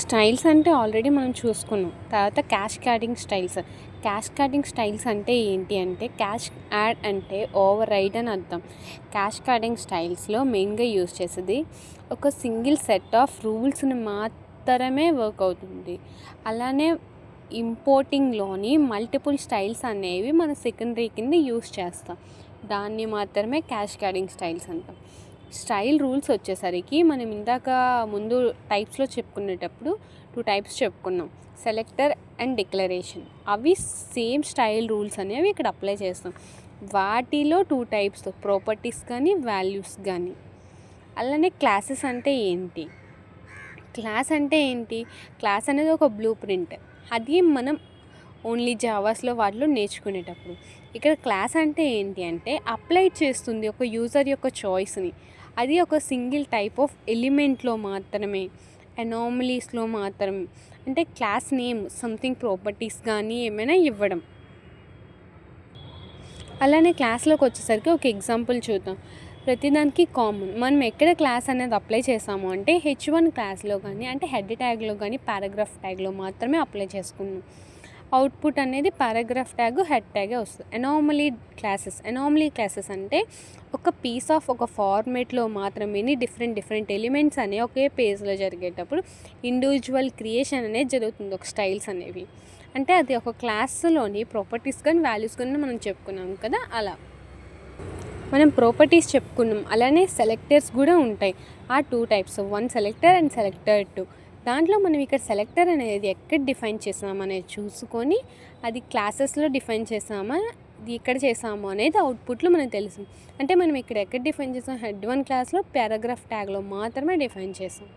Styles అంటే already మనం చూసుకున్నాం. తర్వాత క్యాస్కేడింగ్ స్టైల్స్. క్యాస్కేడింగ్ స్టైల్స్ అంటే ఏంటి అంటే యాడ్ అంటే ఓవర్ రైడ్ అని అర్థం. క్యాస్కేడింగ్ స్టైల్స్లో మెయిన్గా యూజ్ చేసేది ఒక సింగిల్ సెట్ ఆఫ్ రూల్స్ని మాత్రమే వర్క్ అవుతుంది. అలానే ఇంపోర్టింగ్లోని మల్టిపుల్ స్టైల్స్ అనేవి మన సెకండరీ కింద యూజ్ చేస్తాం. దాన్ని మాత్రమే క్యాస్కేడింగ్ స్టైల్స్ అంటాం. స్టైల్ రూల్స్ వచ్చేసరికి మనం ఇందాక ముందు టైప్స్లో చెప్పుకునేటప్పుడు 2 టైప్స్ చెప్పుకున్నాం. Selector and declaration. అవి సేమ్ స్టైల్ రూల్స్ అనేవి ఇక్కడ అప్లై చేస్తాం. వాటిలో 2 టైప్స్, ప్రాపర్టీస్ కానీ వాల్యూస్ కానీ. అలానే క్లాసెస్ అంటే ఏంటి? క్లాస్ అంటే ఏంటి? క్లాస్ అనేది ఒక బ్లూ ప్రింట్. అది మనం ఓన్లీ జావాస్లో వాటిలో నేర్చుకునేటప్పుడు. ఇక్కడ క్లాస్ అంటే ఏంటి అంటే అప్లై చేస్తుంది ఒక యూజర్ యొక్క చాయిస్ని. అది ఒక సింగిల్ టైప్ ఆఫ్ ఎలిమెంట్లో మాత్రమే, అనామలీస్లో మాత్రమే. అంటే క్లాస్ నేమ్ సంథింగ్ ప్రాపర్టీస్ కానీ ఏమైనా ఇవ్వడం. అలానే క్లాస్లోకి వచ్చేసరికి ఒక ఎగ్జాంపుల్ చూద్దాం. ప్రతిదానికి కామన్ మనం ఎక్కడ క్లాస్ అనేది అప్లై చేసాము అంటే H1 క్లాస్లో కానీ, అంటే హెడ్ ట్యాగ్లో కానీ, పారాగ్రాఫ్ ట్యాగ్లో మాత్రమే అప్లై చేసుకున్నాం. అవుట్పుట్ అనేది పారాగ్రాఫ్ ట్యాగ్, హెడ్ ట్యాగే వస్తుంది. అనామలీ క్లాసెస్ అంటే ఒక పీస్ ఆఫ్ ఒక ఫార్మేట్లో మాత్రమే డిఫరెంట్ ఎలిమెంట్స్ అనేవి ఒకే పేజ్లో జరిగేటప్పుడు ఇండివిజువల్ క్రియేషన్ అనేది జరుగుతుంది. ఒక స్టైల్స్ అనేవి అంటే అది ఒక క్లాస్లోని ప్రాపర్టీస్ కానీ వాల్యూస్ కానీ మనం చెప్పుకున్నాం కదా, అలా మనం ప్రాపర్టీస్ చెప్పుకున్నాం. అలానే సెలెక్టర్స్ కూడా ఉంటాయి. ఆ 2 టైప్స్, 1 సెలెక్టర్ అండ్ సెలెక్టర్ 2. దాంట్లో మనం ఇక్కడ సెలెక్టర్ అనేది ఎక్కడ డిఫైన్ చేసామనేది చూసుకొని అది క్లాసెస్లో డిఫైన్ చేసామా, ఇది ఎక్కడ చేసాము అనేది అవుట్పుట్లో మనకు తెలుసు. అంటే మనం ఇక్కడ ఎక్కడ డిఫైన్ చేసాం, హెడ్ 1 క్లాస్లో పారాగ్రాఫ్ ట్యాగ్లో మాత్రమే డిఫైన్ చేసాం.